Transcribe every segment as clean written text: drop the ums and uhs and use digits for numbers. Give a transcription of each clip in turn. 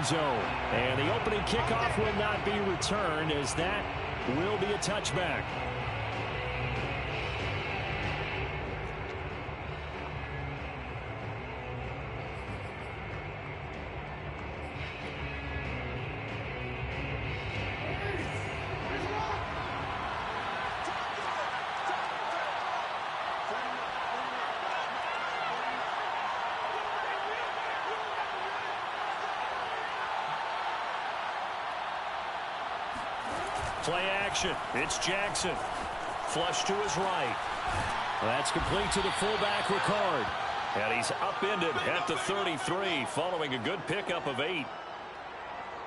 zone. And the opening kickoff will not be returned, as that will be a touchback. Play action. It's Jackson. Flush to his right. That's complete to the fullback, Ricard. And he's upended at the 33 following a good pickup of 8.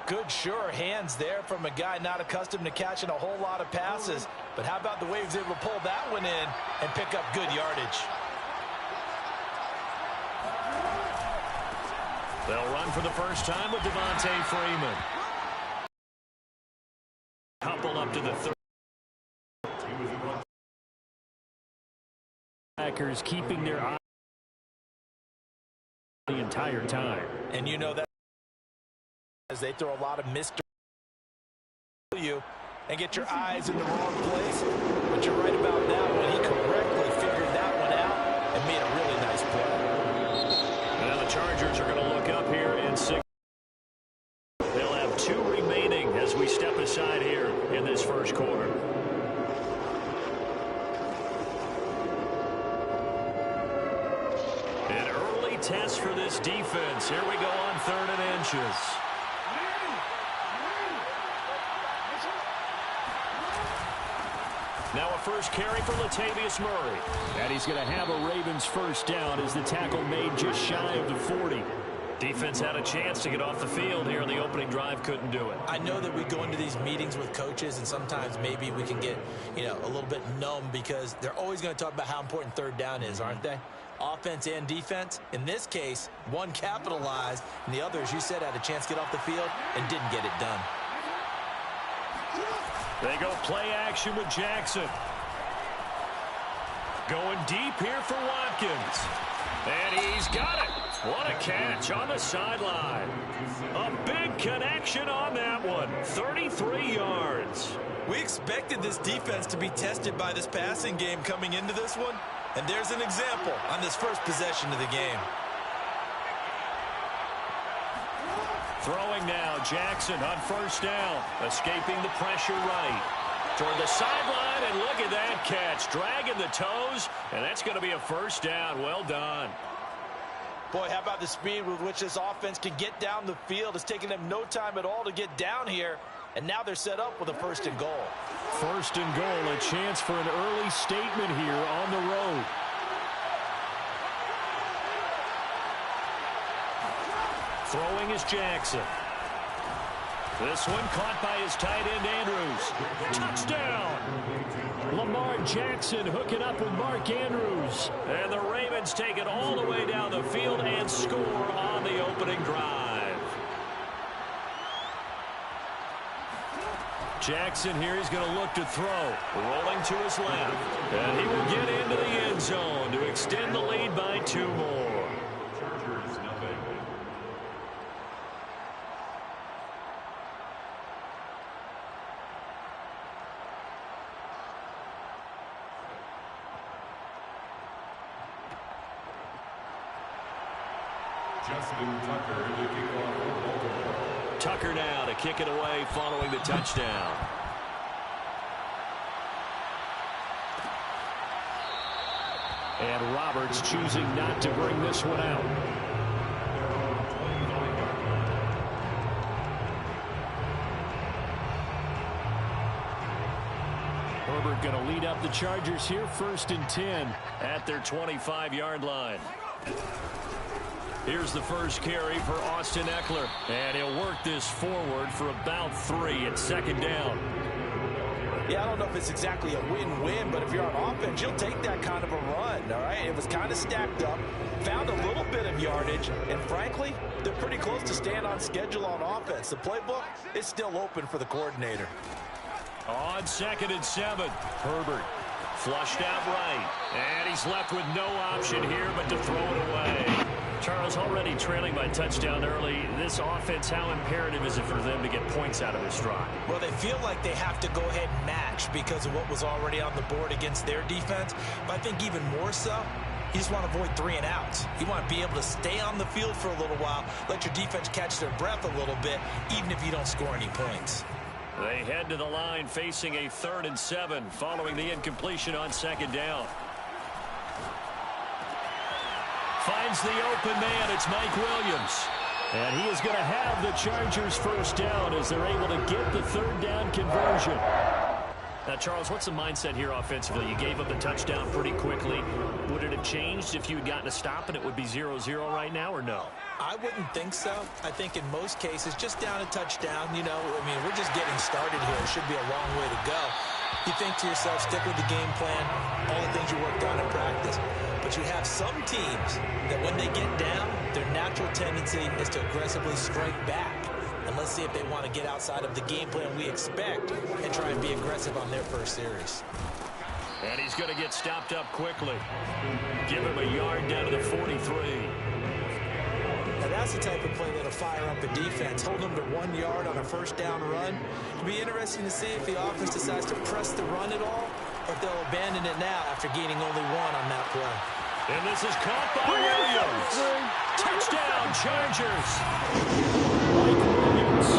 Good, sure hands there from a guy not accustomed to catching a whole lot of passes. But how about the way he was able to pull that one in and pick up good yardage? They'll run for the first time with Devontae Freeman. Couple up to the 30. Packers keeping their eye the entire time. And you know that as they throw a lot of mystery you and get your eyes in the wrong place. But you're right about that one. He correctly figured that one out and made a really nice play. Now the Chargers are going to look up here in 6. They'll have 2 remaining as we step aside here in this first quarter. An early test for this defense. Here we go on 3rd and inches. Now a first carry for Latavius Murray. And he's going to have a Ravens first down as the tackle made just shy of the 40. Defense had a chance to get off the field here on the opening drive, couldn't do it. I know that we go into these meetings with coaches, and sometimes maybe we can get, a little bit numb because they're always going to talk about how important 3rd down is, aren't they? Offense and defense. In this case, one capitalized, and the other, as you said, had a chance to get off the field and didn't get it done. They go play action with Jackson. Going deep here for Watkins. And he's got it. What a catch on the sideline. A big connection on that one. 33 yards. We expected this defense to be tested by this passing game coming into this one. And there's an example on this first possession of the game. Throwing now, Jackson on first down. Escaping the pressure right. Toward the sideline, and look at that catch. Dragging the toes, and that's going to be a first down. Well done. Boy, how about the speed with which this offense can get down the field? It's taken them no time at all to get down here, and now they're set up with a 1st and goal. 1st and goal, a chance for an early statement here on the road. Throwing is Jackson. This one caught by his tight end, Andrews. Touchdown! Lamar Jackson hooking up with Mark Andrews. And the Ravens take it all the way down the field and score on the opening drive. Jackson here is going to look to throw. Rolling to his left. And he will get into the end zone to extend the lead by 2 more. Tucker now to kick it away following the touchdown. And Roberts choosing not to bring this one out. Herbert going to lead up the Chargers here, 1st and 10 at their 25-yard line. Here's the first carry for Austin Eckler. And he'll work this forward for about 3 at 2nd down. Yeah, I don't know if it's exactly a win-win, but if you're on offense, you'll take that kind of a run, all right? It was kind of stacked up, found a little bit of yardage, and frankly, they're pretty close to staying on schedule on offense. The playbook is still open for the coordinator. On 2nd and 7, Herbert flushed out right. And he's left with no option here but to throw it away. Charles, already trailing by touchdown early. This offense, how imperative is it for them to get points out of this drive? Well, they feel like they have to go ahead and match because of what was already on the board against their defense. But I think even more so, you just want to avoid 3 and outs. You want to be able to stay on the field for a little while, let your defense catch their breath a little bit, even if you don't score any points. They head to the line facing a 3rd and 7 following the incompletion on 2nd down. Finds the open man. It's Mike Williams. And he is going to have the Chargers first down as they're able to get the 3rd down conversion. Now, Charles, what's the mindset here offensively? You gave up the touchdown pretty quickly. Would it have changed if you had gotten a stop and it would be 0-0 right now, or no? I wouldn't think so. I think in most cases, just down a touchdown, you know, I mean, we're just getting started here. It should be a long way to go. You think to yourself, stick with the game plan, all the things you worked on in practice. But you have some teams that when they get down, their natural tendency is to aggressively strike back. And let's see if they want to get outside of the game plan we expect and try and be aggressive on their first series. And he's going to get stopped up quickly. Give him a yard down to the 43. Now that's the type of play that'll fire up a defense. Hold them to 1 yard on a first down run. It'll be interesting to see if the offense decides to press the run at all, or if they'll abandon it now after gaining only 1 on that play. And this is caught by Williams. Touchdown, Chargers. Mike Williams,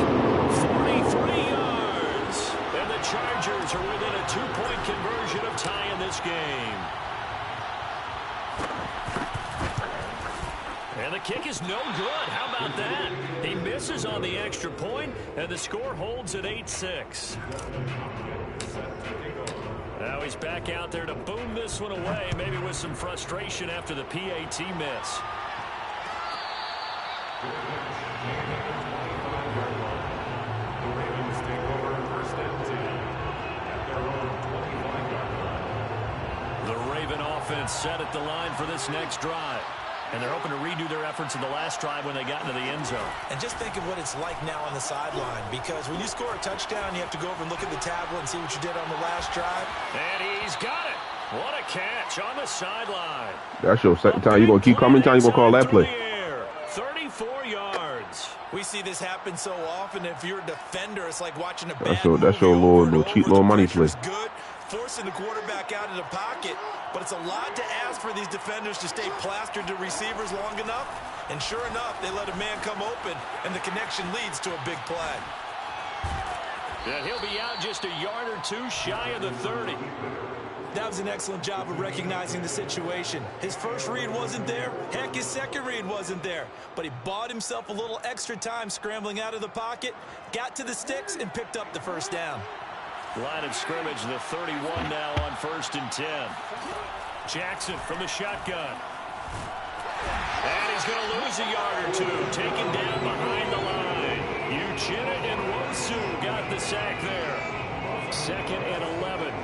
43 yards. And the Chargers are within a 2-point conversion of tying this game. And the kick is no good. How about that? He misses on the extra point, and the score holds at 8-6. Now he's back out there to boom this one away, maybe with some frustration after the PAT miss. The Raven offense set at the line for this next drive. And they're hoping to redo their efforts in the last drive when they got into the end zone. And just think of what it's like now on the sideline, because when you score a touchdown, you have to go over and look at the tablet and see what you did on the last drive. And he's got it. What a catch on the sideline. That's your second time. You going to keep coming time? You going to call that play? 34 yards. We see this happen so often. If you're a defender, it's like watching a bad That's your movie little cheap little money play. Good, forcing the quarterback out of the pocket. But it's a lot to ask for these defenders to stay plastered to receivers long enough. And sure enough, they let a man come open, and the connection leads to a big play. And he'll be out just a yard or 2 shy of the 30. That was an excellent job of recognizing the situation. His first read wasn't there. Heck, his second read wasn't there. But he bought himself a little extra time scrambling out of the pocket, got to the sticks, and picked up the first down. Line of scrimmage, the 31 now on 1st and 10. Jackson from the shotgun. And he's going to lose a yard or 2. Taken down behind the line. Uchenna and Wosu got the sack there. 2nd and 11.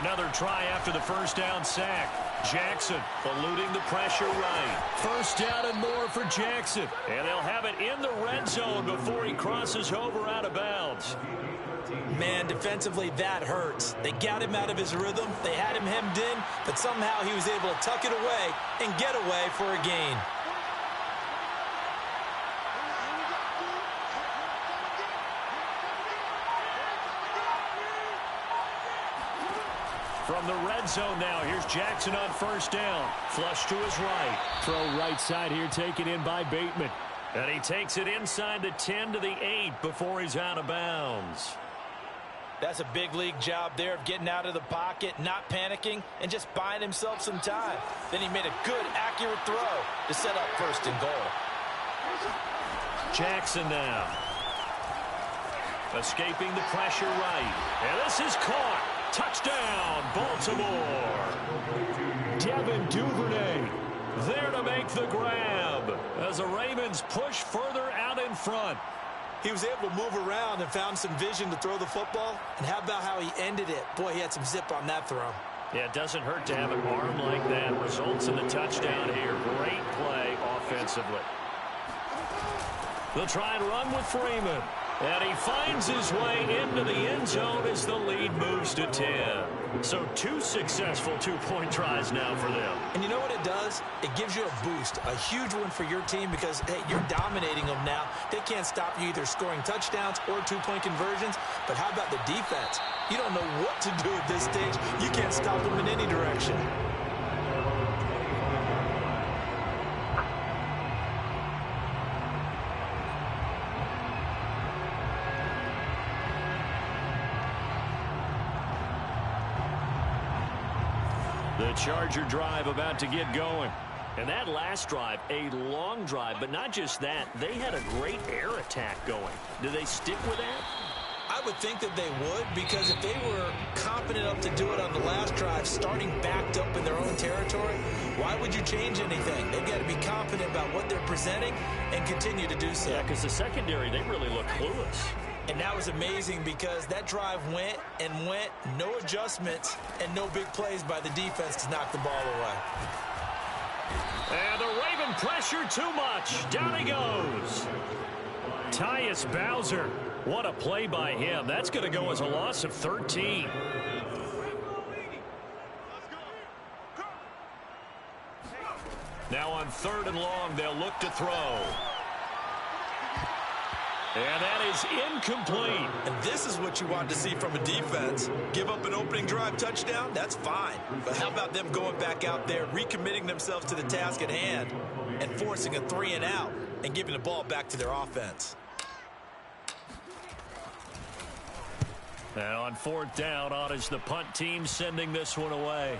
Another try after the first down sack. Jackson eluding the pressure right. First down and more for Jackson. And they'll have it in the red zone before he crosses over out of bounds. Man, defensively, that hurts. They got him out of his rhythm. They had him hemmed in, but somehow he was able to tuck it away and get away for a gain. From the red zone now, here's Jackson on first down. Flush to his right. Throw right side here taken in by Bateman. And he takes it inside the 10 to the 8 before he's out of bounds. That's a big league job there of getting out of the pocket, not panicking, and just buying himself some time. Then he made a good, accurate throw to set up 1st and goal. Jackson now. Escaping the pressure right. And this is caught. Touchdown, Baltimore. Devin Duvernay there to make the grab as the Ravens push further out in front. He was able to move around and found some vision to throw the football. And how about how he ended it? Boy, he had some zip on that throw. Yeah, it doesn't hurt to have an arm like that. Results in the touchdown here. Great play offensively. They'll try and run with Freeman. And he finds his way into the end zone as the lead moves to 10. So 2 successful two-point tries now for them. And you know what it does? It gives you a boost, a huge one for your team because, hey, you're dominating them now. They can't stop you either scoring touchdowns or two-point conversions. But how about the defense? You don't know what to do at this stage. You can't stop them in any direction. The Charger drive about to get going. And that last drive, a long drive, but not just that. They had a great air attack going. Do they stick with that? I would think that they would, because if they were confident enough to do it on the last drive, starting backed up in their own territory, why would you change anything? They've got to be confident about what they're presenting and continue to do so. Yeah, because the secondary, they really look clueless. And that was amazing because that drive went and went, no adjustments, and no big plays by the defense to knock the ball away. And the Raven pressure too much. Down he goes. Tyus Bowser. What a play by him. That's going to go as a loss of 13. Now on 3rd and long, they'll look to throw. And that is incomplete. And this is what you want to see from a defense. Give up an opening drive touchdown, that's fine. But how about them going back out there, recommitting themselves to the task at hand, and forcing a 3-and-out and giving the ball back to their offense? And on 4th down, on is the punt team sending this one away.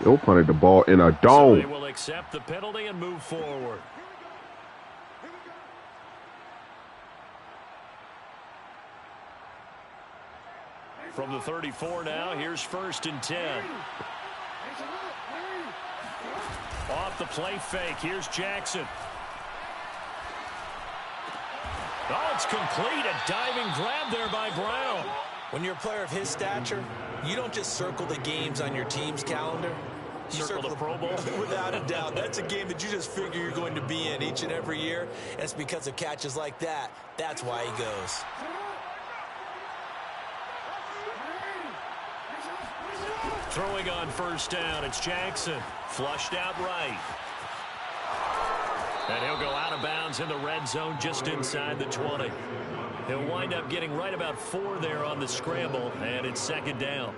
Yo, punted the ball in a So dome. they will accept the penalty and move forward. From the 34 now, here's 1st and 10. Off the play fake, here's Jackson. Oh, it's complete. A diving grab there by Brown. When you're a player of his stature, you don't just circle the games on your team's calendar. You Circle the Pro Bowl? Without a doubt. That's a game that you just figure you're going to be in each and every year. And it's because of catches like that. That's why he goes. Throwing on 1st down, it's Jackson. Flushed out right. And he'll go out of bounds in the red zone just inside the 20. He'll wind up getting right about 4 there on the scramble, and it's 2nd down.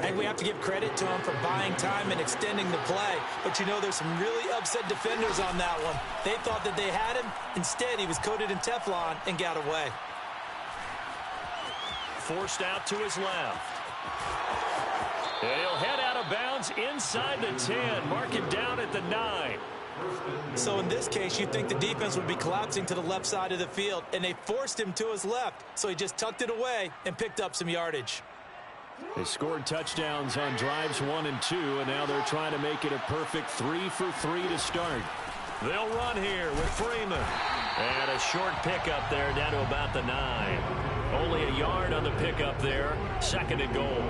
And we have to give credit to him for buying time and extending the play. But you know, there's some really upset defenders on that one. They thought that they had him. Instead, he was coated in Teflon and got away. Forced out to his left. And he'll head out of bounds inside the 10. Mark him down at the 9. So in this case, you'd think the defense would be collapsing to the left side of the field, and they forced him to his left. So he just tucked it away and picked up some yardage. They scored touchdowns on drives 1 and 2, and now they're trying to make it a perfect 3 for 3 to start. They'll run here with Freeman. And a short pickup there down to about the 9. Only a yard on the pickup there. 2nd and goal.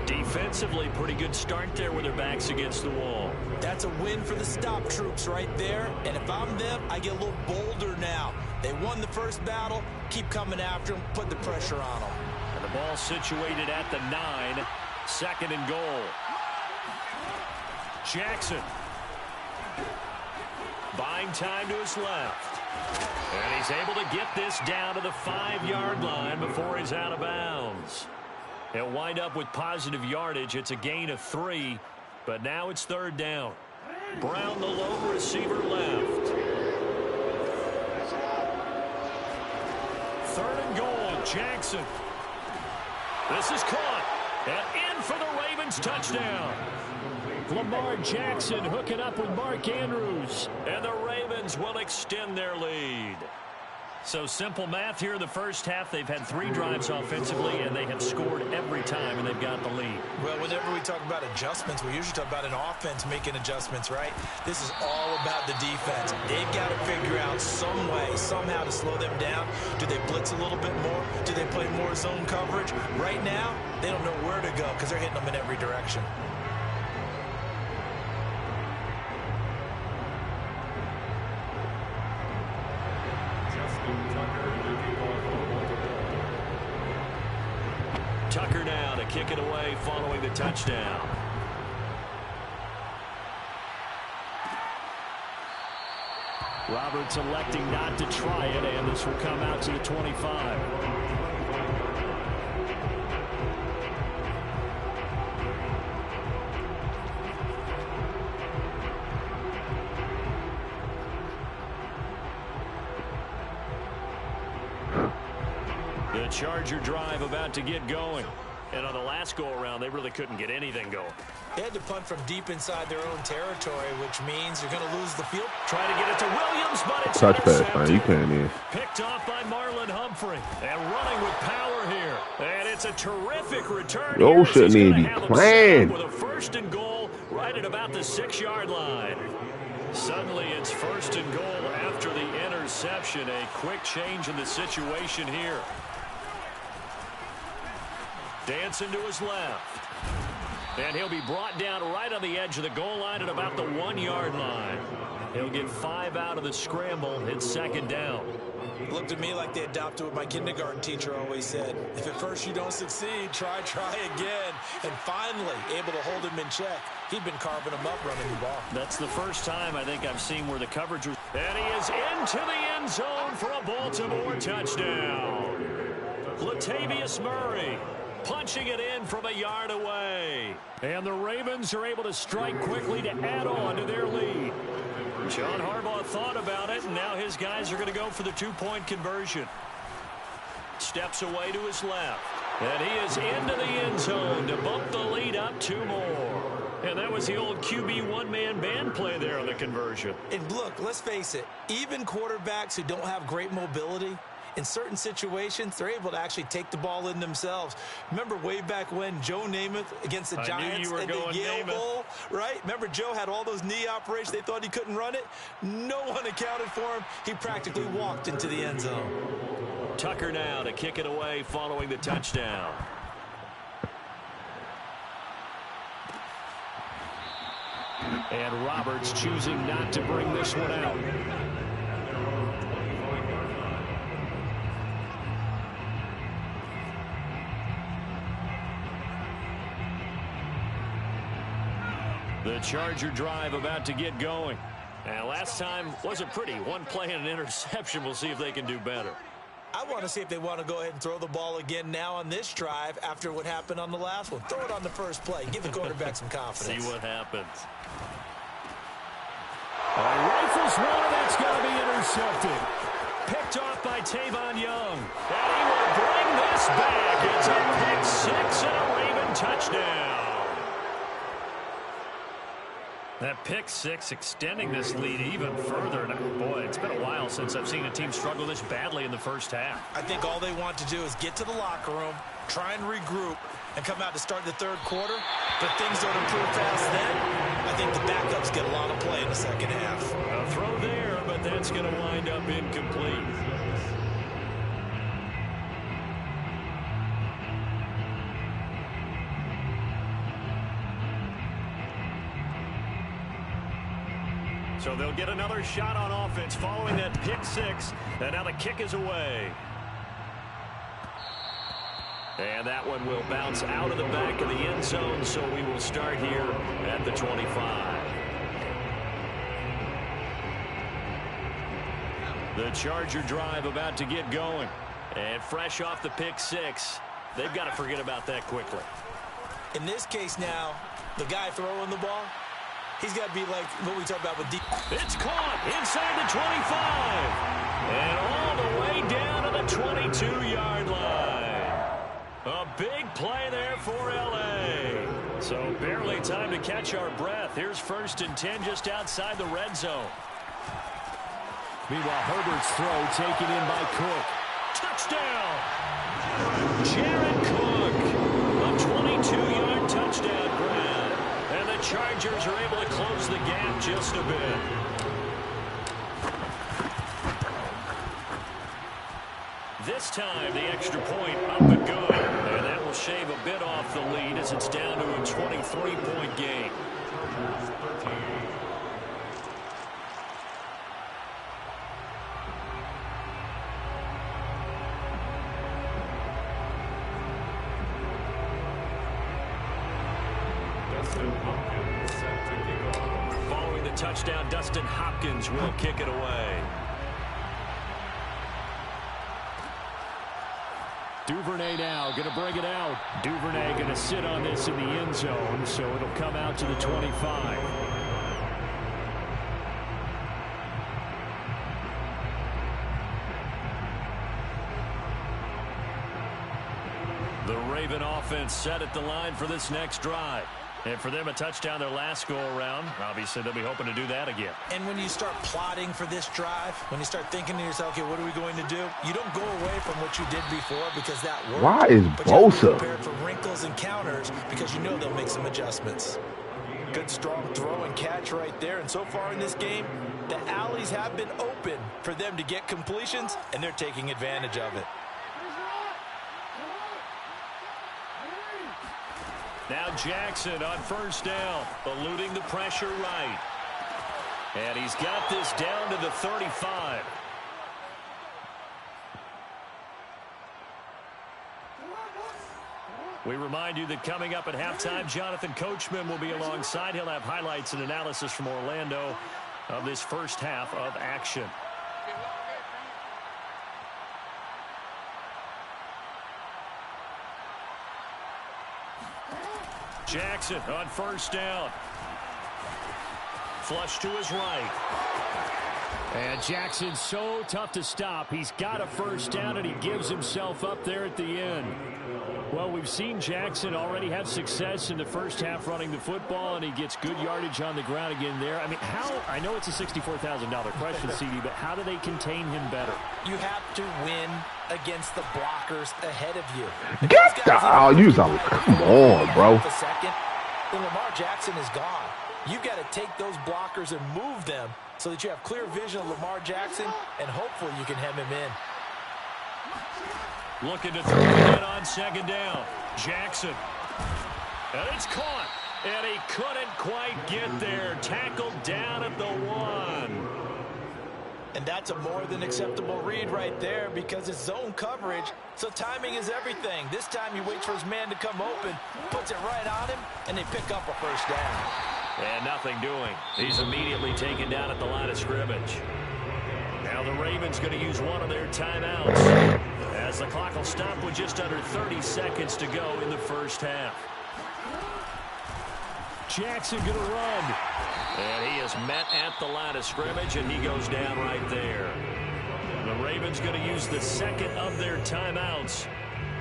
Defensively, pretty good start there with their backs against the wall. That's a win for the stop troops right there. And if I'm them, I get a little bolder now. They won the first battle. Keep coming after them. Put the pressure on them. And the ball situated at the 9. 2nd and goal. Jackson. Buying time to his left. And he's able to get this down to the 5-yard line before he's out of bounds. He'll wind up with positive yardage. It's a gain of 3, but now it's 3rd down. Brown, the lone receiver, left. 3rd and goal, Jackson. This is caught, and in for the Ravens touchdown. Lamar Jackson hooking up with Mark Andrews, and the Ravens will extend their lead. So simple math here in the first half. They've had 3 drives offensively, and they have scored every time, and they've got the lead. Well, whenever we talk about adjustments, we usually talk about an offense making adjustments, right? This is all about the defense. They've got to figure out some way, somehow to slow them down. Do they blitz a little bit more? Do they play more zone coverage? Right now, they don't know where to go because they're hitting them in every direction. kick it away following the touchdown. Roberts electing not to try it, and this will come out to the 25. The Charger drive about to get going. And on the last go-around, they really couldn't get anything going. They had to punt from deep inside their own territory, which means you're going to lose the field. Trying to get it to Williams, but it's touch pass, man. You can't in. Picked off by Marlon Humphrey. And running with power here. And it's a terrific return. Yo, shouldn't even be playing. With a 1st and goal right at about the 6-yard line. Suddenly it's 1st and goal after the interception. A quick change in the situation here. Dancing to his left. And he'll be brought down right on the edge of the goal line at about the 1-yard line. He'll get 5 out of the scramble. It's 2nd down. It looked to me like they adopted what my kindergarten teacher always said. If at first you don't succeed, try again. And finally, able to hold him in check. He'd been carving him up running the ball. That's the first time I think I've seen where the coverage was. And he is into the end zone for a Baltimore touchdown. Latavius Murray punching it in from a yard away. And the Ravens are able to strike quickly to add on to their lead. John Harbaugh thought about it, and now his guys are going to go for the 2-point conversion. Steps away to his left. And he is into the end zone to bump the lead up 2 more. And that was the old QB one-man band play there on the conversion. And look, let's face it, even quarterbacks who don't have great mobility, in certain situations, they're able to actually take the ball in themselves. Remember way back when Joe Namath against the Giants in the Yale Bowl, right? Remember Joe had all those knee operations. They thought he couldn't run it. No one accounted for him. He practically walked into the end zone. Tucker now to kick it away following the touchdown. And Roberts choosing not to bring this one out. The Charger drive about to get going. And last time wasn't pretty. One play and an interception. We'll see if they can do better. I want to see if they want to go ahead and throw the ball again now on this drive after what happened on the last one. Throw it on the first play. Give the quarterback some confidence. See what happens. Rifles one. That's going to be intercepted. Picked off by Tavon Young. And he will bring this back. It's a pick 6 and a Raven touchdown. That pick 6 extending this lead even further. And boy, it's been a while since I've seen a team struggle this badly in the first half. I think all they want to do is get to the locker room, try and regroup, and come out to start the 3rd quarter. But things don't improve fast then. I think the backups get a lot of play in the 2nd half. A throw there, but that's going to wind up incomplete. So they'll get another shot on offense following that pick 6. And now the kick is away. And that one will bounce out of the back of the end zone. So we will start here at the 25. The Charger drive about to get going. And fresh off the pick 6, they've got to forget about that quickly. In this case now, the guy throwing the ball, he's got to be like what we talked about with deep. It's caught inside the 25. And all the way down to the 22-yard line. A big play there for L.A. So barely time to catch our breath. Here's 1st and 10 just outside the red zone. Meanwhile, Herbert's throw taken in by Cook. Touchdown! Jared Cook. A 22-yard touchdown grab. And the Chargers are able to close the gap just a bit. This time, the extra point up and good. And that will shave a bit off the lead as it's down to a 23-point game. Following the touchdown, Dustin Hopkins will kick it away. Duvernay now going to bring it out. Duvernay going to sit on this in the end zone, so it'll come out to the 25. The Raven offense set at the line for this next drive. And for them, a touchdown their last go-around. Obviously, they'll be hoping to do that again. And when you start plotting for this drive, when you start thinking to yourself, okay, what are we going to do? You don't go away from what you did before because that worked. Why is but you have to be Bosa prepared for wrinkles and counters because you know they'll make some adjustments. Good, strong throw and catch right there. And so far in this game, the alleys have been open for them to get completions, and they're taking advantage of it. Now Jackson on first down, eluding the pressure right. And he's got this down to the 35. We remind you that coming up at halftime, Jonathan Coachman will be alongside. He'll have highlights and analysis from Orlando of this first half of action. Jackson on first down. Flush to his right. And Jackson's so tough to stop. He's got a first down, and he gives himself up there at the end. Well, we've seen Jackson already have success in the first half running the football, and he gets good yardage on the ground again there. I mean, I know it's a $64,000 question, CD, but how do they contain him better? You have to win against the blockers ahead of you. Get the come on, bro. Then Lamar Jackson is gone. You've got to take those blockers and move them so that you have clear vision of Lamar Jackson, and hopefully you can hem him in. Looking to throw it in on second down. Jackson. And it's caught. And he couldn't quite get there. Tackled down at the 1. And that's a more than acceptable read right there because it's zone coverage, so timing is everything. This time he waits for his man to come open, puts it right on him, and they pick up a first down. And nothing doing. He's immediately taken down at the line of scrimmage. Now the Ravens going to use one of their timeouts as the clock will stop with just under 30 seconds to go in the first half. Jackson going to run. And he is met at the line of scrimmage, and he goes down right there. The Ravens going to use the second of their timeouts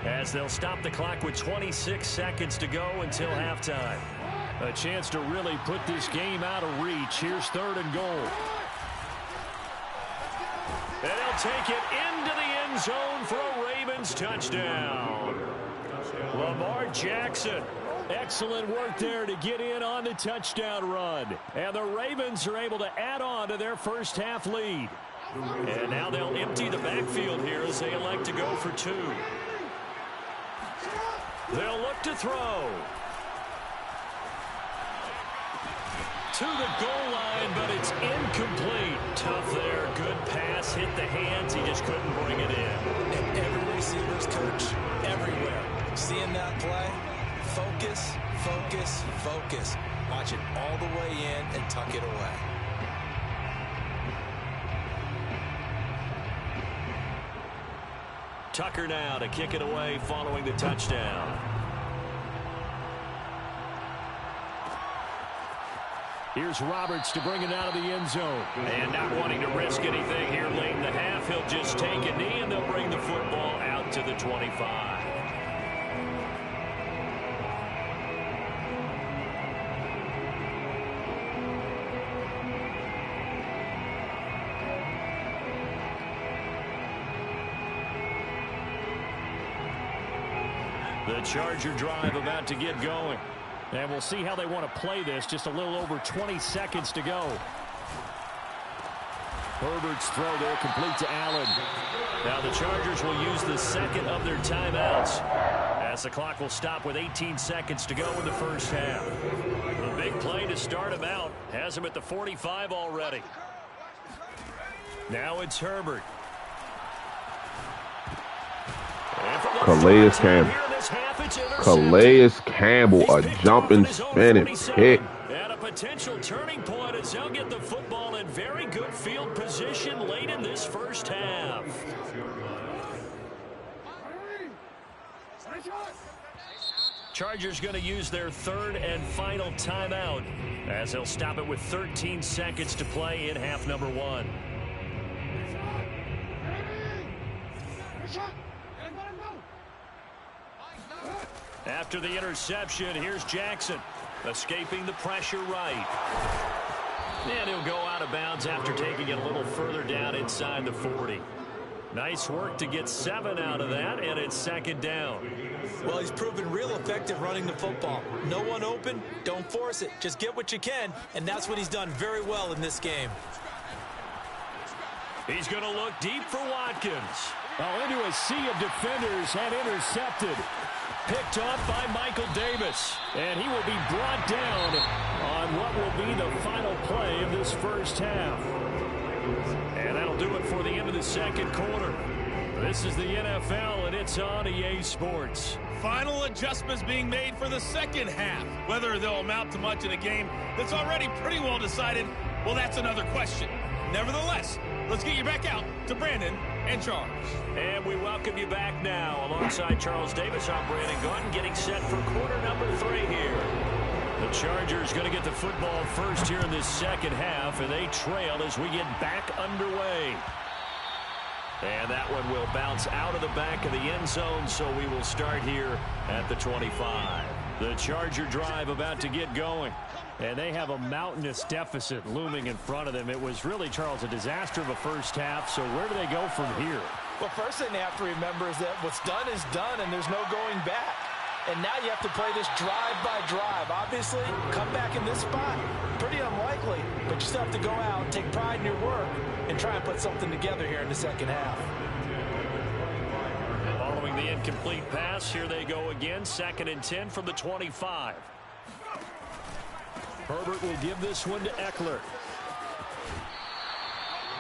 as they'll stop the clock with 26 seconds to go until halftime. A chance to really put this game out of reach. Here's 3rd and goal. And he'll take it into the end zone for a Ravens touchdown. Lamar Jackson. Excellent work there to get in on the touchdown run. And the Ravens are able to add on to their first half lead. And now they'll empty the backfield here as they elect to go for 2. They'll look to throw. To the goal line, but it's incomplete. Tough there. Good pass. Hit the hands. He just couldn't bring it in. And every receiver's coach, everywhere, seeing that play, focus, focus, focus. Watch it all the way in and tuck it away. Tucker now to kick it away following the touchdown. Here's Roberts to bring it out of the end zone. And not wanting to risk anything here late in the half, he'll just take a knee and they'll bring the football out to the 25. The Charger drive about to get going. And we'll see how they want to play this. Just a little over 20 seconds to go. Herbert's throw there complete to Allen. Now the Chargers will use the second of their timeouts as the clock will stop with 18 seconds to go in the first half. The big play to start him out has him at the 45 already. Now it's Herbert. Calais Campbell. Calais Campbell, a jumping, spinning pick. And a potential turning point as they'll get the football in very good field position late in this first half. Chargers going to use their third and final timeout as they'll stop it with 13 seconds to play in half number 1. After the interception, here's Jackson, escaping the pressure right. And he'll go out of bounds after taking it a little further down inside the 40. Nice work to get 7 out of that, and it's second down. Well, he's proven real effective running the football. No one open, don't force it. Just get what you can, and that's what he's done very well in this game. He's going to look deep for Watkins. Into a sea of defenders and intercepted. Picked up by Michael Davis. And he will be brought down on what will be the final play of this first half. And that'll do it for the end of the second quarter. This is the NFL, and it's on EA Sports. Final adjustments being made for the second half. Whether they'll amount to much in a game that's already pretty well decided, well, that's another question. Nevertheless, let's get you back out to Brandon and Charles. And we welcome you back now. Alongside Charles Davis, I'm Brandon Gordon, getting set for quarter number 3 here. The Chargers going to get the football first here in this second half, and they trail as we get back underway. And that one will bounce out of the back of the end zone, so we will start here at the 25. The Charger drive about to get going. And they have a mountainous deficit looming in front of them. It was really, Charles, a disaster of a first half, so where do they go from here? Well, first thing they have to remember is that what's done is done, and there's no going back. And now you have to play this drive by drive. Obviously, come back in this spot, pretty unlikely, but you still have to go out, take pride in your work, and try and put something together here in the second half. Following the incomplete pass, here they go again, 2nd and 10 from the 25. Herbert will give this one to Eckler.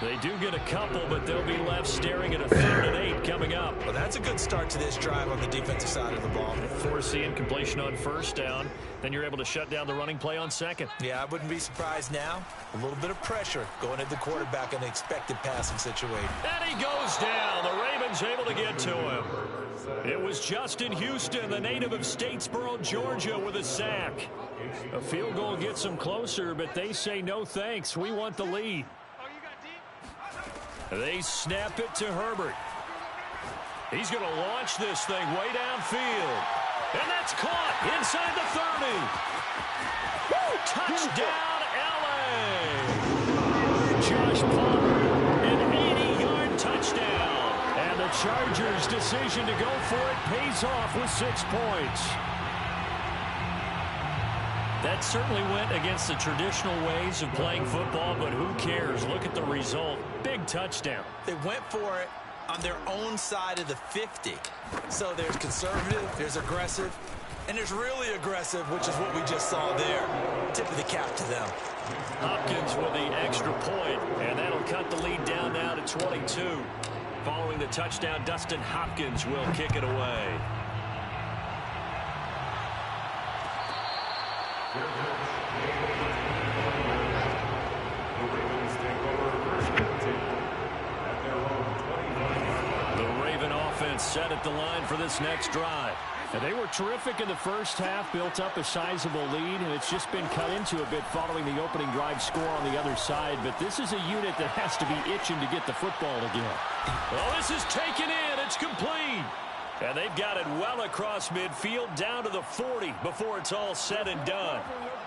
They do get a couple, but they'll be left staring at a 3rd and 8 coming up. Well, that's a good start to this drive on the defensive side of the ball. Force the incompletion on first down. Then you're able to shut down the running play on second. Yeah, I wouldn't be surprised now. A little bit of pressure going at the quarterback in an expected passing situation. And he goes down. The Ravens able to get to him. It was Justin Houston, the native of Statesboro, Georgia, with a sack. A field goal gets them closer, but they say no thanks. We want the lead. They snap it to Herbert. He's going to launch this thing way downfield. And that's caught inside the 30. Woo! Touchdown, L.A. Josh Palmer, an 80-yard touchdown. And the Chargers' decision to go for it pays off with 6 points. That certainly went against the traditional ways of playing football, but who cares? Look at the result. Big touchdown. They went for it on their own side of the 50. So there's conservative, there's aggressive, and there's really aggressive, which is what we just saw there. Tip of the cap to them. Hopkins with the extra point, and that'll cut the lead down now to 22. Following the touchdown, Dustin Hopkins will kick it away. Set at the line for this next drive. And they were terrific in the first half, built up a sizable lead, and it's just been cut into a bit following the opening drive score on the other side. But this is a unit that has to be itching to get the football again. Well, this is taken in. It's complete. And they've got it well across midfield down to the 40 before it's all said and done.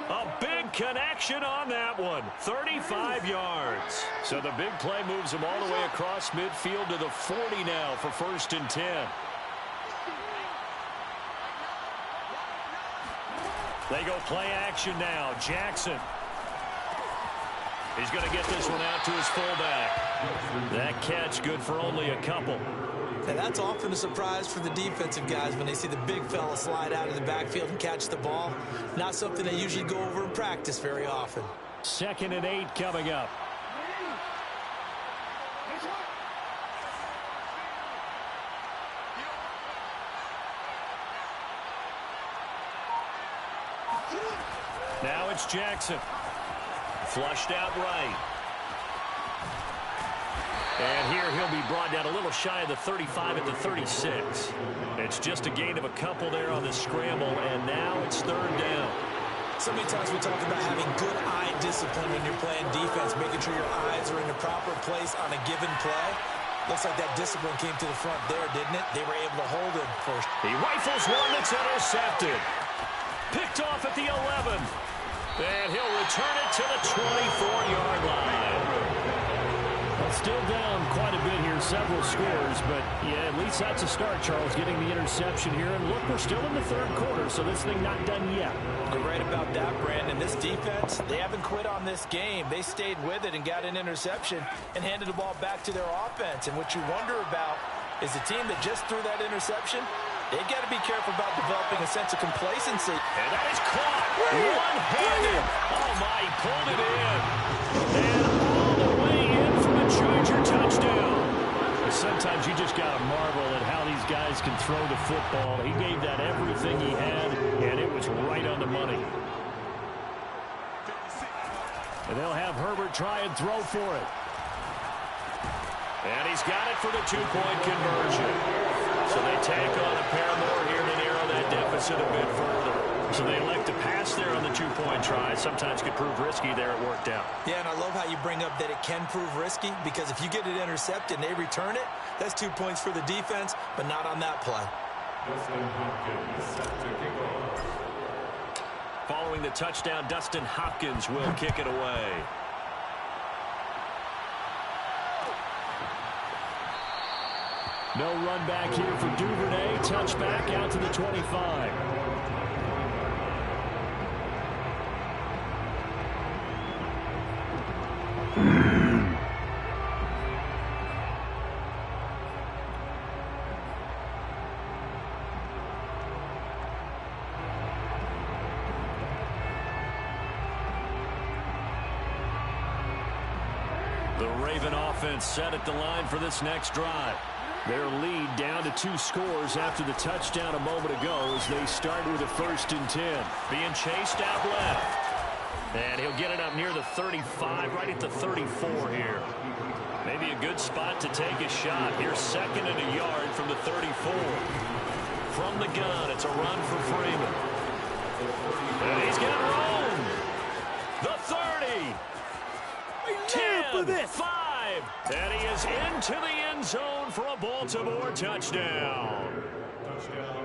A big connection on that one. 35 yards. So the big play moves them all the way across midfield to the 40 now for 1st and 10. They go play action now. Jackson. He's going to get this one out to his fullback. That catch good for only a couple. And that's often a surprise for the defensive guys when they see the big fella slide out of the backfield and catch the ball. Not something they usually go over in practice very often. 2nd and 8 coming up. it's Jackson. Flushed out right. And here he'll be brought down a little shy of the 35 at the 36. It's just a gain of a couple there on the scramble, and now it's third down. So many times we talk about having good eye discipline when you're playing defense, making sure your eyes are in the proper place on a given play. Looks like that discipline came to the front there, didn't it? They were able to hold him first. He rifles one that's intercepted. Picked off at the 11. And he'll return it to the 24-yard line. Well, still down quite a bit here, several scores, but yeah, at least that's a start, Charles, getting the interception here. And look, we're still in the third quarter, so this thing not done yet. You're right about that, Brandon. This defense, they haven't quit on this game. They stayed with it and got an interception and handed the ball back to their offense. And what you wonder about is the team that just threw that interception, they've got to be careful about developing a sense of complacency. And that is caught. One-handed. Oh, my, he pulled it in. And all the way in for the Charger touchdown. Sometimes you just got to marvel at how these guys can throw the football. He gave that everything he had, and it was right on the money. And they'll have Herbert try and throw for it. And he's got it for the two-point conversion. So they tack on a pair more here to narrow that deficit a bit further. So they elect to pass there on the two-point try. Sometimes could prove risky there. It worked out. Yeah, and I love how you bring up that it can prove risky, because if you get it intercepted and they return it, that's 2 points for the defense, but not on that play. Following the touchdown, Dustin Hopkins will kick it away. No run back here for Duvernay. Touchback out to the 25. The Raven offense set at the line for this next drive. Their lead down to 2 scores after the touchdown a moment ago as they start with a 1st and 10. Being chased out left. And he'll get it up near the 35, right at the 34 here. Maybe a good spot to take a shot. Here's 2nd and a yard from the 34. From the gun, it's a run for Freeman. And he's got room. The 30. 10, 5, and he is into the end zone for a Baltimore touchdown.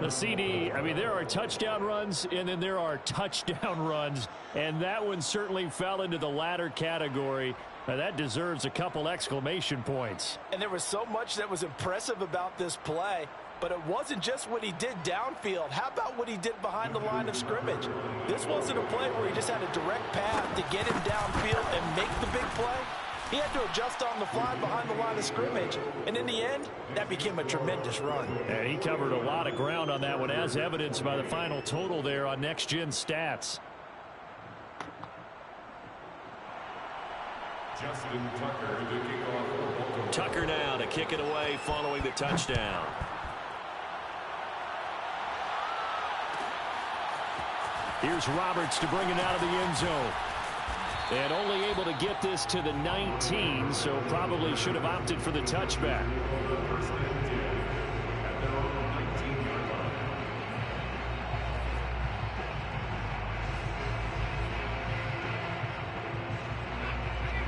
The CD, I mean, there are touchdown runs, and then there are touchdown runs, and that one certainly fell into the latter category. Now, that deserves a couple exclamation points. And there was so much that was impressive about this play, but it wasn't just what he did downfield. How about what he did behind the line of scrimmage? This wasn't a play where he just had a direct path to get him downfield and make the big play. He had to adjust on the fly behind the line of scrimmage, and in the end, that became a tremendous run. And he covered a lot of ground on that one, as evidenced by the final total there on Next Gen Stats. Tucker now to kick it away following the touchdown. Here's Roberts to bring it out of the end zone. And only able to get this to the 19, so probably should have opted for the touchback.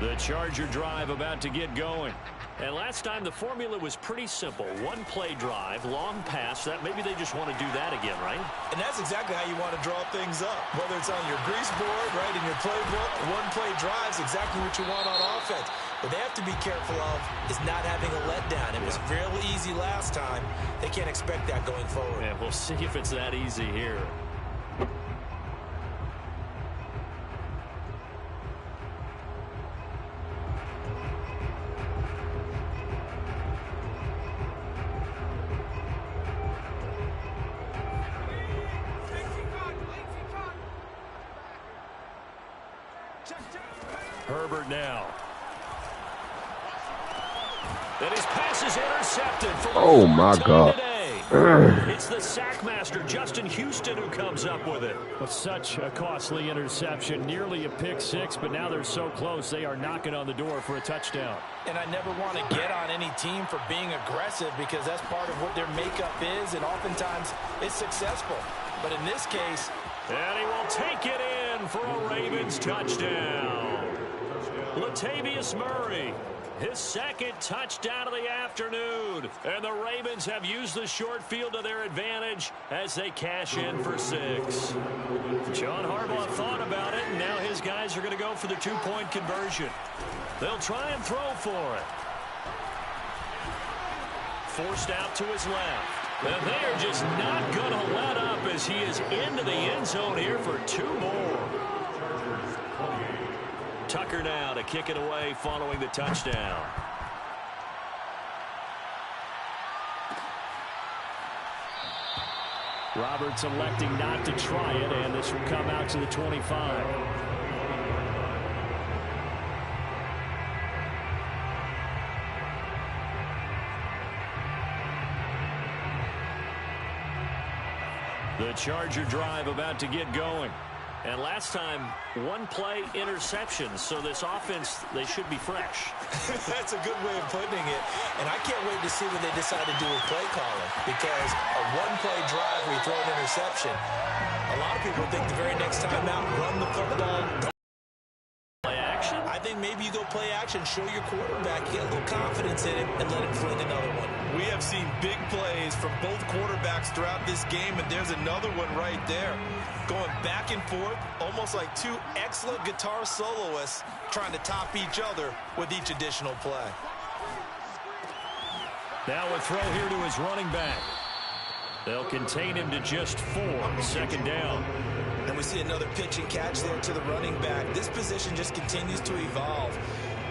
The Charger drive about to get going. And last time the formula was pretty simple. One play drive, long pass. That maybe they just want to do that again, right? And that's exactly how you want to draw things up. Whether it's on your grease board, right, in your playbook, one play drive is exactly what you want on offense. What they have to be careful of is not having a letdown. It was fairly easy last time. They can't expect that going forward. Yeah, we'll see if it's that easy here. Herbert now. And his pass is intercepted. Oh, my God. Today. It's the sackmaster, Justin Houston, who comes up with it. Well, such a costly interception, nearly a pick six, but now they're so close they are knocking on the door for a touchdown. And I never want to get on any team for being aggressive because that's part of what their makeup is, and oftentimes it's successful. But in this case, and he will take it in for a Ravens touchdown. Latavius Murray, his second touchdown of the afternoon. And the Ravens have used the short field to their advantage as they cash in for 6. John Harbaugh thought about it, and now his guys are going to go for the two-point conversion. They'll try and throw for it. Forced out to his left. And they're just not going to let up as he is into the end zone here for 2 more. Tucker now to kick it away following the touchdown. Roberts electing not to try it, and this will come out to the 25. The Charger drive about to get going. And last time, 1-play interception. So this offense, they should be fresh. That's a good way of putting it. And I can't wait to see what they decide to do with play calling. Because a 1-play drive where you throw an interception, a lot of people think the very next time out, run the football. Play action? I think maybe you go play action, show your quarterback, get a little confidence in him, and let him fling another one. We have seen big plays from both quarterbacks throughout this game, and there's another one right there. Going back and forth, almost like 2 excellent guitar soloists trying to top each other with each additional play. Now a throw here to his running back. They'll contain him to just 4. Second down. And we see another pitch and catch there to the running back. This position just continues to evolve.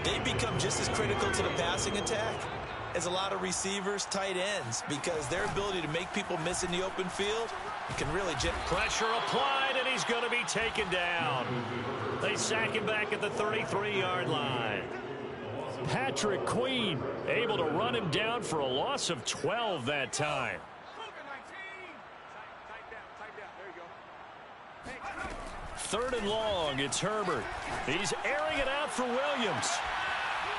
They become just as critical to the passing attack as a lot of receivers, tight ends, because their ability to make people miss in the open field can really pressure applied, and he's going to be taken down. They sack him back at the 33-yard line. Patrick Queen able to run him down for a loss of 12 that time. Third and long, it's Herbert. He's airing it out for Williams.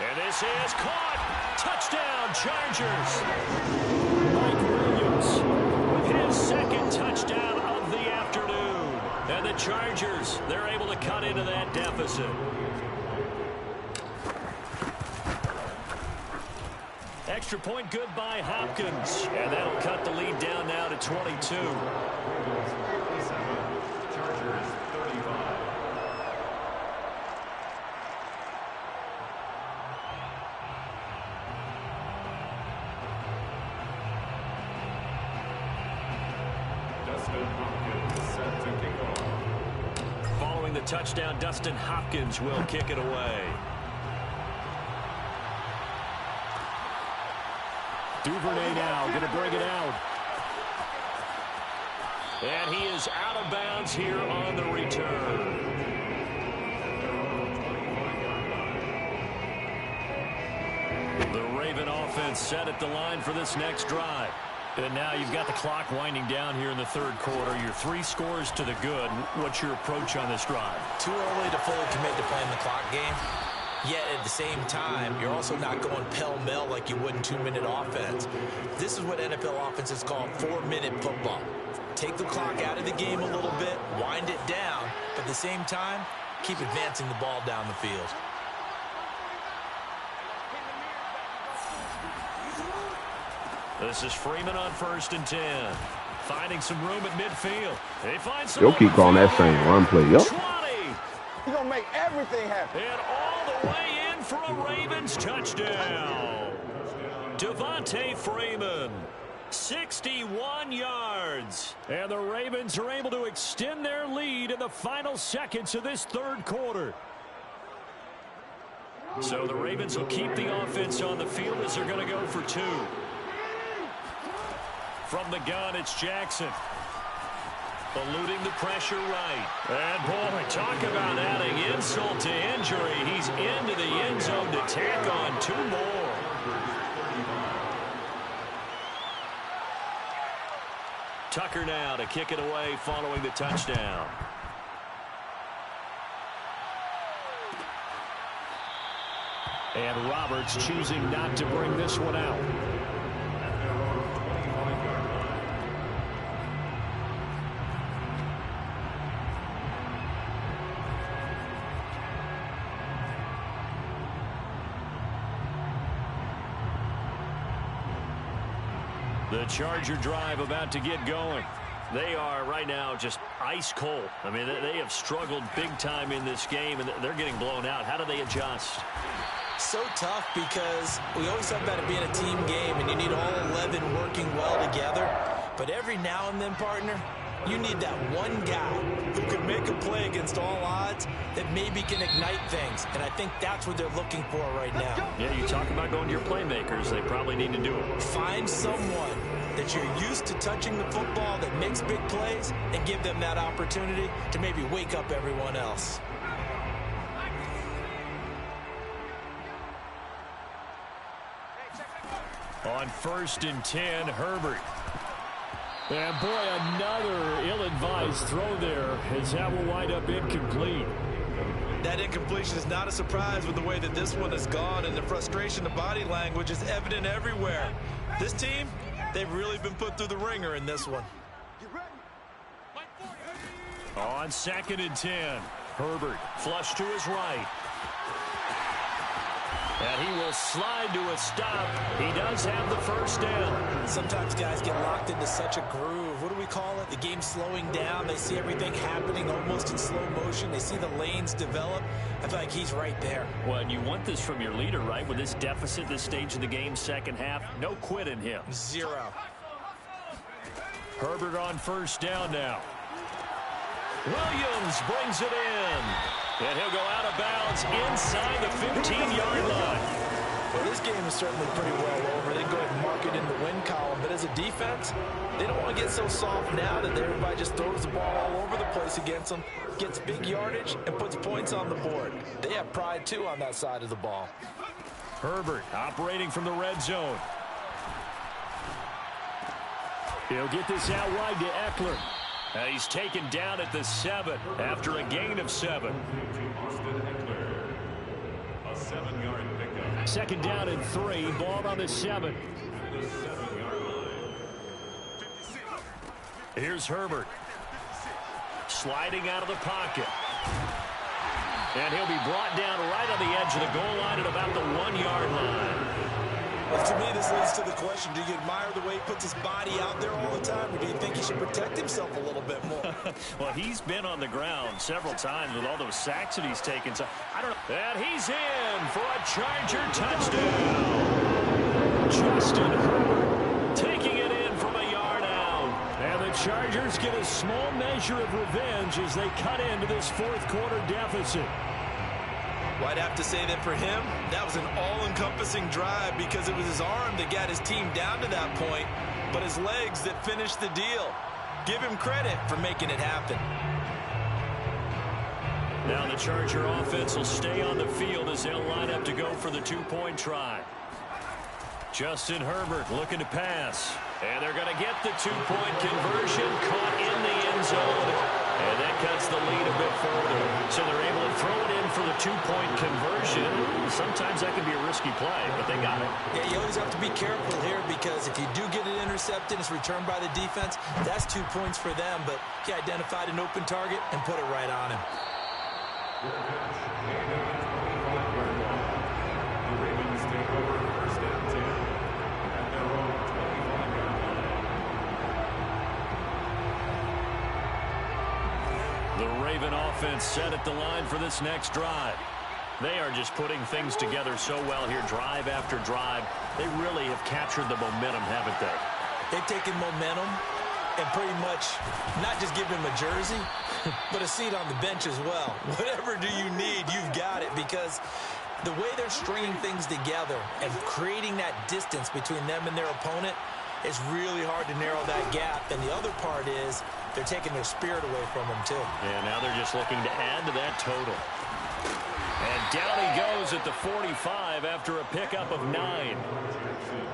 And this is caught. Touchdown, Chargers. Mike Williams with his second touchdown of the afternoon. And the Chargers, they're able to cut into that deficit. Extra point good by Hopkins. And that'll cut the lead down now to 22. Following the touchdown, Dustin Hopkins will kick it away. Duvernay now going to bring it out. And he is out of bounds here on the return. The Raven offense set at the line for this next drive. And now you've got the clock winding down here in the third quarter. You're 3 scores to the good. What's your approach on this drive? Too early to fully commit to playing the clock game. Yet at the same time, you're also not going pell-mell like you would in 2-minute offense. This is what NFL offenses call 4-minute football. Take the clock out of the game a little bit, wind it down, but at the same time, keep advancing the ball down the field. This is Freeman on 1st and 10. Finding some room at midfield. They find some. You'll keep calling that same run play. Yep. 20. He's going to make everything happen. And all the way in for a Ravens touchdown. Devontae Freeman, 61 yards. And the Ravens are able to extend their lead in the final seconds of this third quarter. So the Ravens will keep the offense on the field as they're going to go for 2. From the gun, it's Jackson. Eluding the pressure right. And boy, talk about adding insult to injury. He's into the end zone to tack on 2 more. Tucker now to kick it away following the touchdown. And Roberts choosing not to bring this one out. The Charger drive about to get going. They are right now just ice cold. I mean, they have struggled big time in this game, and they're getting blown out. How do they adjust? So tough because we always talk about it being a team game, and you need all 11 working well together. But every now and then, partner, you need that one guy who can make a play against all odds that maybe can ignite things. And I think that's what they're looking for right now. Yeah, you talk about going to your playmakers. They probably need to do it. Find someone that you're used to touching the football that makes big plays and give them that opportunity to maybe wake up everyone else. On 1st and 10, Herbert. And boy, another ill-advised throw there, as that will wind up incomplete. That incompletion is not a surprise with the way that this one has gone, and the frustration, the body language is evident everywhere. This team, they've really been put through the ringer in this one. On 2nd and 10, Herbert Flush to his right. And he will slide to a stop. He does have the first down. Sometimes guys get locked into such a groove. What do we call it? The game's slowing down. They see everything happening almost in slow motion. They see the lanes develop. I feel like he's right there. Well, and you want this from your leader, right? With this deficit, this stage of the game, second half, no quit in him. Zero. Herbert on 1st down now. Williams brings it in. And he'll go out of bounds inside the 15-yard line. Well, this game is certainly pretty well over. They can go ahead and mark it in the win column. But as a defense, they don't want to get so soft now that everybody just throws the ball all over the place against them, gets big yardage, and puts points on the board. They have pride, too, on that side of the ball. Herbert operating from the red zone. He'll get this out wide to Eckler. And he's taken down at the 7 after a gain of 7. 2nd down and 3. Ball on the 7. Here's Herbert. Sliding out of the pocket. And he'll be brought down right on the edge of the goal line at about the 1-yard line. Well, to me, this leads to the question, do you admire the way he puts his body out there all the time, or do you think he should protect himself a little bit more? Well, he's been on the ground several times with all those sacks that he's taken. So I don't know. And he's in for a Charger touchdown. Justin Herbert taking it in from a yard out. And the Chargers get a small measure of revenge as they cut into this 4th quarter deficit. Well, I'd have to say that for him, that was an all-encompassing drive because it was his arm that got his team down to that point, but his legs that finished the deal. Give him credit for making it happen. Now the Charger offense will stay on the field as they'll line up to go for the 2-point try. Justin Herbert looking to pass. And they're going to get the 2-point conversion, caught in the end zone. And that cuts the lead a bit further. So they're able to throw it in for the 2-point conversion. Sometimes that can be a risky play, but they got it. Yeah, you always have to be careful here because if you do get it intercepted, it's returned by the defense. That's 2 points for them, but he identified an open target and put it right on him. The Raven offense set at the line for this next drive. They are just putting things together so well here, drive after drive. They really have captured the momentum, haven't they? They've taken momentum and pretty much not just give him a jersey, but a seat on the bench as well. Whatever do you need, you've got it, because the way they're stringing things together and creating that distance between them and their opponent, it's really hard to narrow that gap. And the other part is they're taking their spirit away from them, too. Yeah, now they're just looking to add to that total. And down he goes at the 45 after a pickup of 9.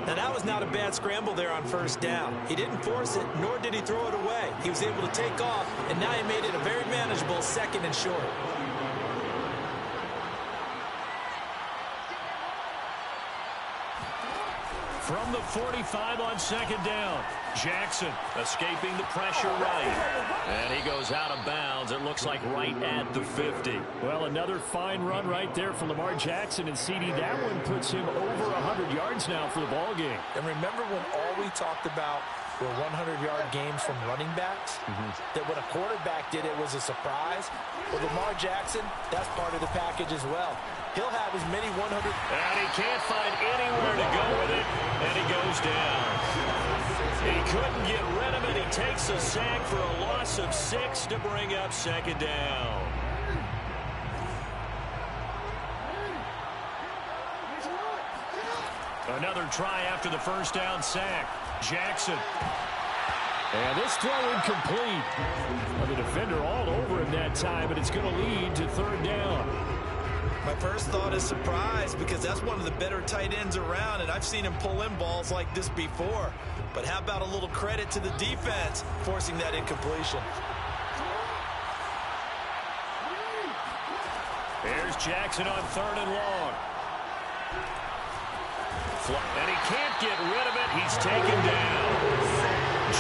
Now, that was not a bad scramble there on first down. He didn't force it, nor did he throw it away. He was able to take off, and now he made it a very manageable 2nd and short. From the 45 on 2nd down, Jackson escaping the pressure right. And he goes out of bounds, it looks like right at the 50. Well, another fine run right there for Lamar Jackson, and CD, that one puts him over 100 yards now for the ball game. And remember when all we talked about were 100-yard games from running backs? That when a quarterback did it was a surprise? Well, Lamar Jackson, that's part of the package as well. He'll have as many 100. And he can't find anywhere to go with it, and he goes down. He couldn't get rid of it. He takes a sack for a loss of 6 to bring up 2nd down. Another try after the first down sack. Jackson. And this throw incomplete. Well, the defender all over him that time, but it's going to lead to 3rd down. My first thought is surprise, because that's one of the better tight ends around, and I've seen him pull in balls like this before. But how about a little credit to the defense forcing that incompletion? Here's Jackson on 3rd and long. And he can't get rid of it. He's taken down.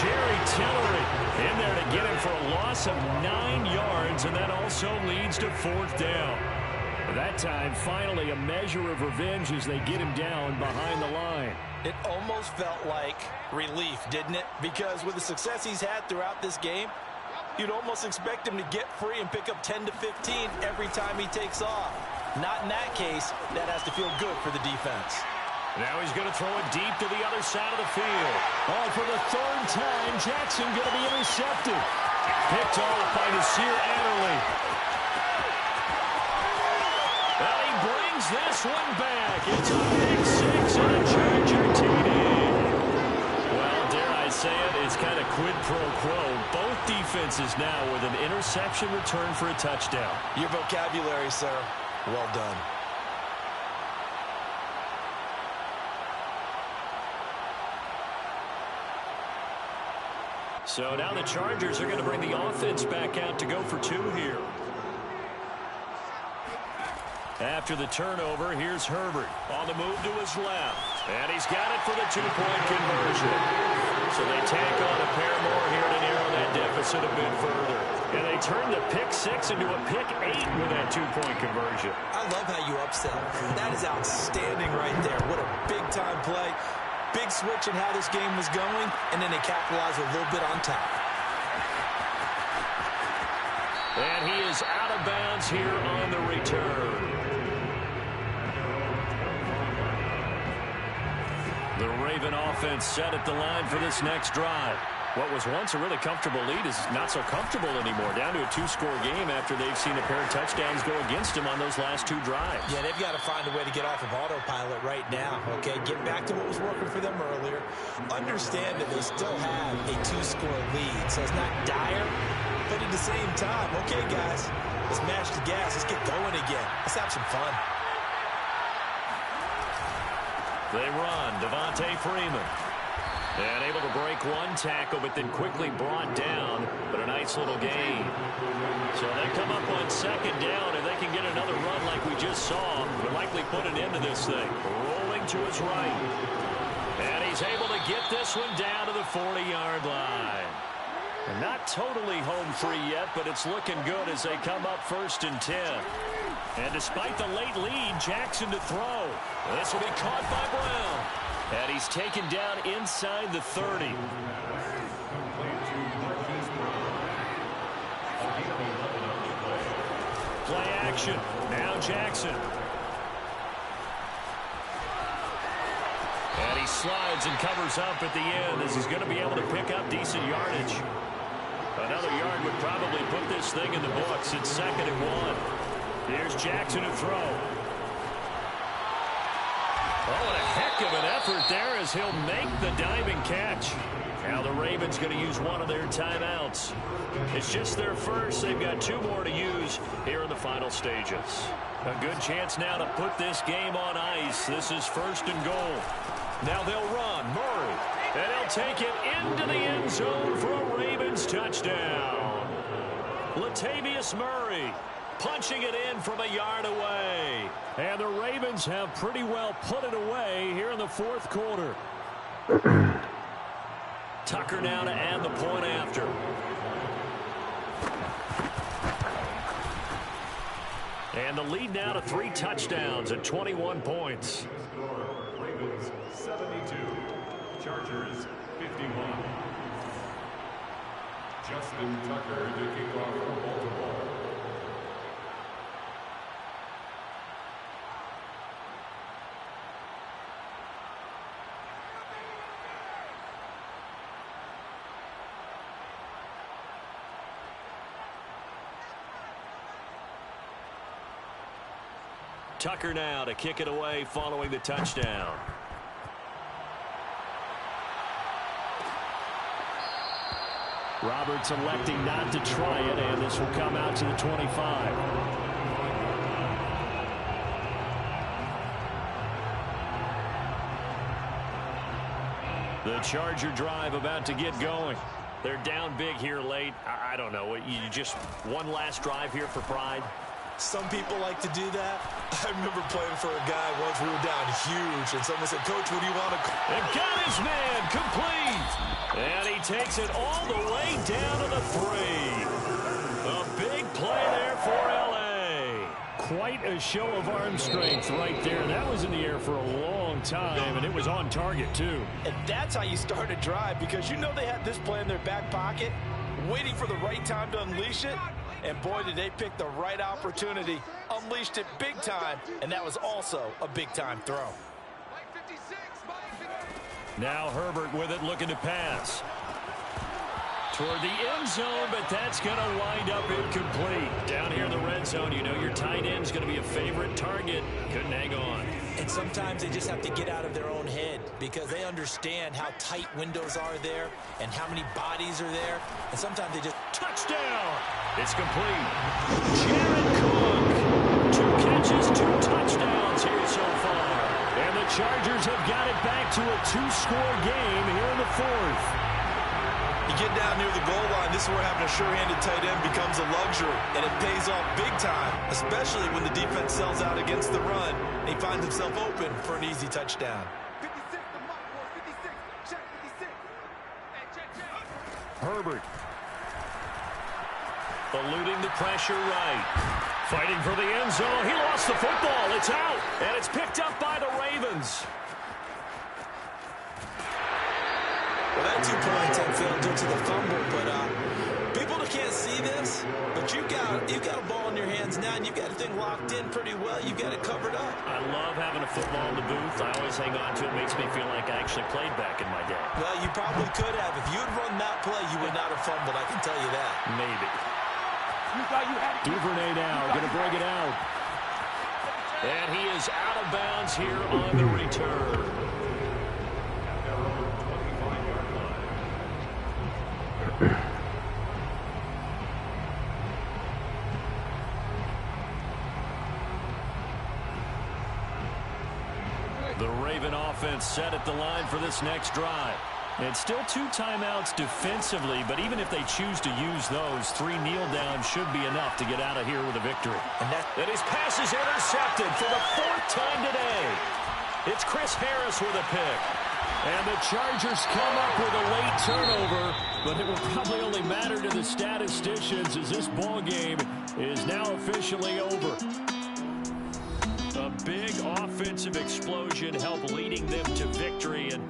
Jerry Tillery in there to get him for a loss of 9 yards, and that also leads to 4th down. That time, finally, a measure of revenge as they get him down behind the line. It almost felt like relief, didn't it? Because with the success he's had throughout this game, you'd almost expect him to get free and pick up 10 to 15 every time he takes off. Not in that case. That has to feel good for the defense. Now he's going to throw it deep to the other side of the field. Oh, for the 3rd time, Jackson going to be intercepted. Picked off by Nasir Adderley. Well, he brings this one back. It's a big 6 and a Charger TD. Well, dare I say it, it's kind of quid pro quo. Both defenses now with an interception return for a touchdown. Your vocabulary, sir. Well done. So now the Chargers are going to bring the offense back out to go for 2 here. After the turnover, here's Herbert on the move to his left. And he's got it for the 2-point conversion. So they tack on a pair more here to narrow that deficit a bit further. And they turn the pick 6 into a pick 8 with that 2-point conversion. I love how you upsell. That is outstanding right there. What a big-time play. Big switch in how this game was going, and then they capitalize a little bit on top. And he is out of bounds here on the return. The Raven offense set at the line for this next drive. What was once a really comfortable lead is not so comfortable anymore. Down to a 2-score game after they've seen a pair of touchdowns go against them on those last 2 drives. Yeah, they've got to find a way to get off of autopilot right now, okay? Get back to what was working for them earlier. Understand that they still have a 2-score lead, so it's not dire, but at the same time, okay, guys, let's mash the gas. Let's get going again. Let's have some fun. They run. Devontae Freeman. And able to break one tackle, but then quickly brought down. But a nice little gain. So they come up on 2nd down, and they can get another run like we just saw. Will likely put an end to this thing. Rolling to his right. And he's able to get this one down to the 40-yard line. And not totally home free yet, but it's looking good as they come up 1st and 10. And despite the late lead, Jackson to throw. This will be caught by Brown. And he's taken down inside the 30. Play action. Now Jackson. And he slides and covers up at the end as he's going to be able to pick up decent yardage. Another yard would probably put this thing in the books. It's 2nd and 1. Here's Jackson to throw. Oh, and a heck of an effort there as he'll make the diving catch. Now the Ravens going to use one of their timeouts. It's just their first. They've got 2 more to use here in the final stages. A good chance now to put this game on ice. This is 1st and goal. Now they'll run. Murray. And he'll take it into the end zone for a Ravens touchdown. Latavius Murray punching it in from a yard away. And the Ravens have pretty well put it away here in the 4th quarter. Tucker now to add the point after. And the lead now to 3 touchdowns at 21 points. Ravens 72, Chargers 51. Justin Tucker to kick off for Baltimore. Tucker now to kick it away following the touchdown. Roberts electing not to try it, and this will come out to the 25. The Charger drive about to get going. They're down big here late. I don't know. You just one last drive here for pride? Some people like to do that. I remember playing for a guy once. We were down huge, and someone said, "Coach, what do you want to call?" And got his man complete. And he takes it all the way down to the 3. A big play there for L.A. Quite a show of arm strength right there. That was in the air for a long time, and it was on target, too. And that's how you start a drive, because you know they had this play in their back pocket, waiting for the right time to unleash it. And boy, did they pick the right opportunity, unleashed it big time, and that was also a big-time throw. Now Herbert with it, looking to pass. Toward the end zone, but that's going to wind up incomplete. Down here in the red zone, you know your tight end's going to be a favorite target. Couldn't hang on. And sometimes they just have to get out of their own head because they understand how tight windows are there and how many bodies are there. And sometimes they just... Touchdown! It's complete. Jared Cook. 2 catches, 2 touchdowns here so far. And the Chargers have got it back to a 2-score game here in the 4th. You get down near the goal line, this is where having a sure-handed tight end becomes a luxury, and it pays off big time, especially when the defense sells out against the run, and he finds himself open for an easy touchdown. 56, the mark, 56, check 56. Hey, check. Herbert. Eluding the pressure right. Fighting for the end zone. He lost the football. It's out, and it's picked up by the Ravens. Well, that 2-point attempt failed due to the fumble, but people that can't see this, but you've got a ball in your hands now, and you've got the thing locked in pretty well. You've got it covered up. I love having a football in the booth. I always hang on to it. It makes me feel like I actually played back in my day. Well, you probably could have. If you had run that play, you would not have fumbled, I can tell you that. Maybe. Duvernay now going to bring it out. And he is out of bounds here on the return. The Raven offense set at the line for this next drive. It's still 2 timeouts defensively, but even if they choose to use those, 3 kneel downs should be enough to get out of here with a victory. And his pass is intercepted for the 4th time today. It's Chris Harris with a pick. And the Chargers come up with a late turnover, but it will probably only matter to the statisticians as this ball game is now officially over. A big offensive explosion helped leading them to victory, and